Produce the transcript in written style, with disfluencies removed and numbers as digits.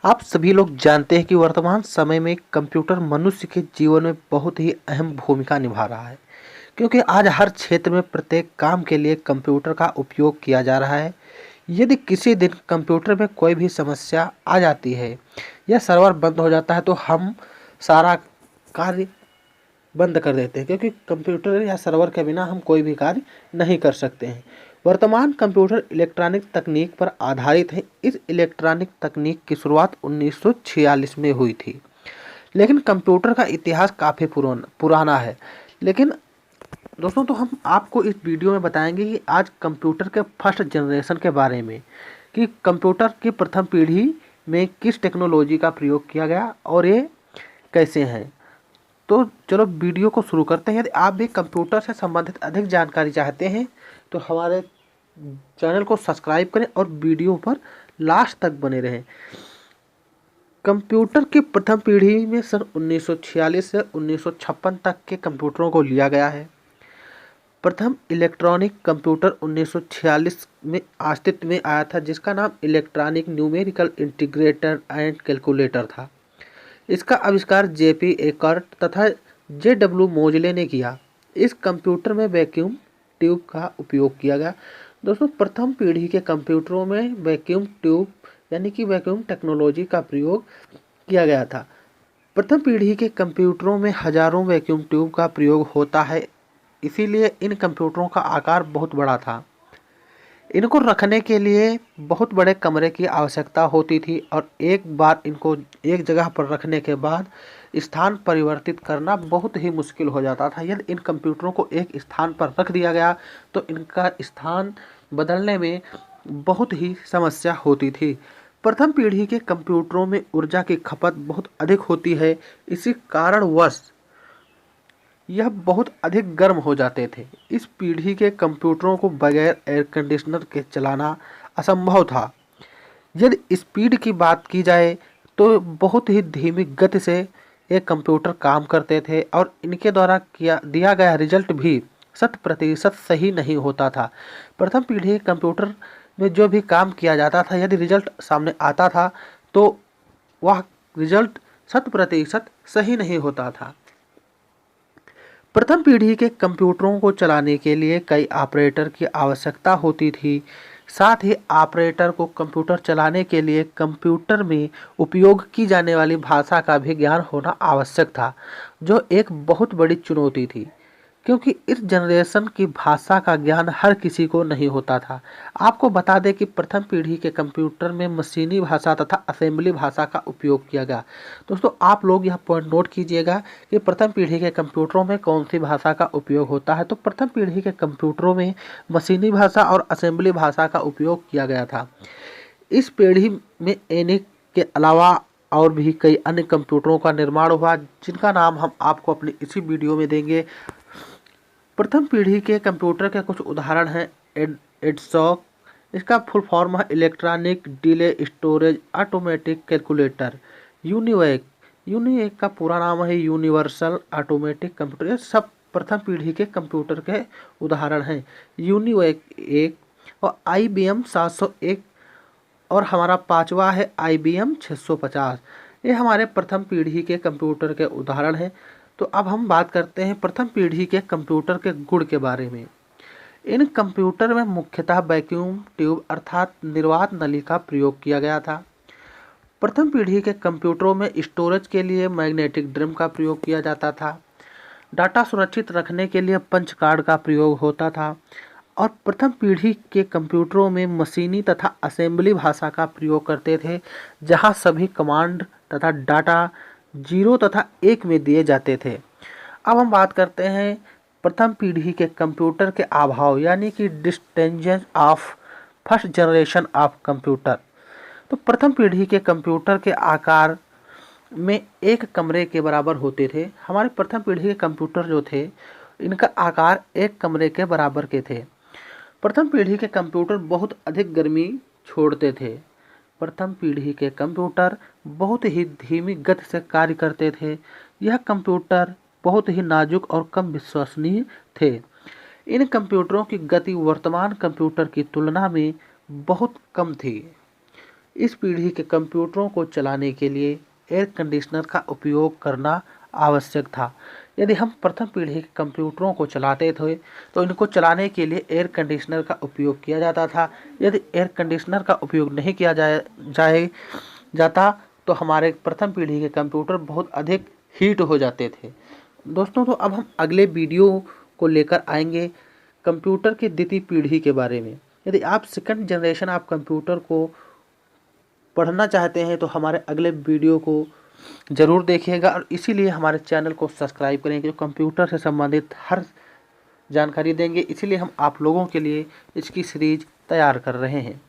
आप सभी लोग जानते हैं कि वर्तमान समय में कंप्यूटर मनुष्य के जीवन में बहुत ही अहम भूमिका निभा रहा है, क्योंकि आज हर क्षेत्र में प्रत्येक काम के लिए कंप्यूटर का उपयोग किया जा रहा है। यदि किसी दिन कंप्यूटर में कोई भी समस्या आ जाती है या सर्वर बंद हो जाता है तो हम सारा कार्य बंद कर देते हैं, क्योंकि कंप्यूटर या सर्वर के बिना हम कोई भी कार्य नहीं कर सकते हैं। वर्तमान कंप्यूटर इलेक्ट्रॉनिक तकनीक पर आधारित है। इस इलेक्ट्रॉनिक तकनीक की शुरुआत 1946 में हुई थी, लेकिन कंप्यूटर का इतिहास काफ़ी पुराना है। लेकिन दोस्तों, तो हम आपको इस वीडियो में बताएंगे कि आज कंप्यूटर के फर्स्ट जनरेशन के बारे में, कि कंप्यूटर की प्रथम पीढ़ी में किस टेक्नोलॉजी का प्रयोग किया गया और ये कैसे हैं। तो चलो वीडियो को शुरू करते हैं। यदि आप भी कंप्यूटर से संबंधित अधिक जानकारी चाहते हैं तो हमारे चैनल को सब्सक्राइब करें और वीडियो पर लास्ट तक बने रहें। कंप्यूटर की प्रथम पीढ़ी में सन 1946 से 1956 तक के कंप्यूटरों को लिया गया है। प्रथम इलेक्ट्रॉनिक कंप्यूटर 1946 में अस्तित्व में आया था, जिसका नाम electronic numerical integrator and calculator था। इसका आविष्कार जेपी एकर्ट तथा जेडब्ल्यू मोजले ने किया। इस कंप्यूटर में वैक्यूम ट्यूब का उपयोग किया गया। दोस्तों, प्रथम पीढ़ी के कंप्यूटरों में वैक्यूम ट्यूब यानी कि वैक्यूम टेक्नोलॉजी का प्रयोग किया गया था। प्रथम पीढ़ी के कंप्यूटरों में हजारों वैक्यूम ट्यूब का प्रयोग होता है, इसीलिए इन कंप्यूटरों का आकार बहुत बड़ा था। इनको रखने के लिए बहुत बड़े कमरे की आवश्यकता होती थी और एक बार इनको एक जगह पर रखने के बाद स्थान परिवर्तित करना बहुत ही मुश्किल हो जाता था। यदि इन कंप्यूटरों को एक स्थान पर रख दिया गया तो इनका स्थान बदलने में बहुत ही समस्या होती थी। प्रथम पीढ़ी के कंप्यूटरों में ऊर्जा की खपत बहुत अधिक होती है, इसी कारणवश यह बहुत अधिक गर्म हो जाते थे। इस पीढ़ी के कंप्यूटरों को बगैर एयर कंडीशनर के चलाना असंभव था। यदि स्पीड की बात की जाए तो बहुत ही धीमी गति से ये कंप्यूटर काम करते थे और इनके द्वारा दिया गया रिजल्ट भी 100% सही नहीं होता था। प्रथम पीढ़ी के कंप्यूटर में जो भी काम किया जाता था, यदि रिजल्ट सामने आता था तो वह रिजल्ट 100% सही नहीं होता था। प्रथम पीढ़ी के कंप्यूटरों को चलाने के लिए कई ऑपरेटर की आवश्यकता होती थी। साथ ही ऑपरेटर को कंप्यूटर चलाने के लिए कंप्यूटर में उपयोग की जाने वाली भाषा का भी ज्ञान होना आवश्यक था, जो एक बहुत बड़ी चुनौती थी, क्योंकि इस जनरेशन की भाषा का ज्ञान हर किसी को नहीं होता था। आपको बता दें कि प्रथम पीढ़ी के कंप्यूटर में मशीनी भाषा तथा असेंबली भाषा का उपयोग किया गया। दोस्तों, आप लोग यह पॉइंट नोट कीजिएगा कि प्रथम पीढ़ी के कंप्यूटरों में कौन सी भाषा का उपयोग होता है। तो प्रथम पीढ़ी के कंप्यूटरों में मशीनी भाषा और असेंबली भाषा का उपयोग किया गया था। इस पीढ़ी में एनिक के अलावा और भी कई अन्य कंप्यूटरों का निर्माण हुआ, जिनका नाम हम आपको अपनी इसी वीडियो में देंगे। प्रथम पीढ़ी के कंप्यूटर के कुछ उदाहरण हैं। एडसॉक, इसका फुल फॉर्म है electronic delay storage automatic calculator. UNIVAC, UNIVAC का पूरा नाम है यूनिवर्सल ऑटोमेटिक कंप्यूटर। ये सब प्रथम पीढ़ी के कंप्यूटर के उदाहरण हैं। यूनिवैक एक और IBM 701 और हमारा पांचवा है IBM 650। ये हमारे प्रथम पीढ़ी के कंप्यूटर के उदाहरण हैं। तो अब हम बात करते हैं प्रथम पीढ़ी के कंप्यूटर के गुण के बारे में। इन कंप्यूटर में मुख्यतः वैक्यूम ट्यूब अर्थात निर्वात नली का प्रयोग किया गया था। प्रथम पीढ़ी के कंप्यूटरों में स्टोरेज के लिए मैग्नेटिक ड्रम का प्रयोग किया जाता था। डाटा सुरक्षित रखने के लिए पंच कार्ड का प्रयोग होता था। और प्रथम पीढ़ी के कंप्यूटरों में मशीनी तथा असेंबली भाषा का प्रयोग करते थे, जहां सभी कमांड तथा डाटा 0 तथा 1 में दिए जाते थे। अब हम बात करते हैं प्रथम पीढ़ी के कंप्यूटर के अभाव यानी कि डिस्टेंजेंस of first generation of computer. तो प्रथम पीढ़ी के कंप्यूटर के आकार में एक कमरे के बराबर होते थे। हमारे प्रथम पीढ़ी के कंप्यूटर जो थे, इनका आकार एक कमरे के बराबर के थे। प्रथम पीढ़ी के कंप्यूटर बहुत अधिक गर्मी छोड़ते थे। प्रथम पीढ़ी के कंप्यूटर बहुत ही धीमी गति से कार्य करते थे। यह कंप्यूटर बहुत ही नाजुक और कम विश्वसनीय थे। इन कंप्यूटरों की गति वर्तमान कंप्यूटर की तुलना में बहुत कम थी। इस पीढ़ी के कंप्यूटरों को चलाने के लिए एयर कंडीशनर का उपयोग करना आवश्यक था। यदि हम प्रथम पीढ़ी के कंप्यूटरों को चलाते थे तो इनको चलाने के लिए एयर कंडीशनर का उपयोग किया जाता था। यदि एयर कंडीशनर का उपयोग नहीं किया जाता तो हमारे प्रथम पीढ़ी के कंप्यूटर बहुत अधिक हीट हो जाते थे। दोस्तों, तो अब हम अगले वीडियो को लेकर आएंगे कंप्यूटर की द्वितीय पीढ़ी के बारे में। यदि आप सेकंड जनरेशन आप कंप्यूटर को पढ़ना चाहते हैं तो हमारे अगले वीडियो को ज़रूर देखिएगा और इसीलिए हमारे चैनल को सब्सक्राइब करें, जो कंप्यूटर से संबंधित हर जानकारी देंगे। इसीलिए हम आप लोगों के लिए इसकी सीरीज तैयार कर रहे हैं।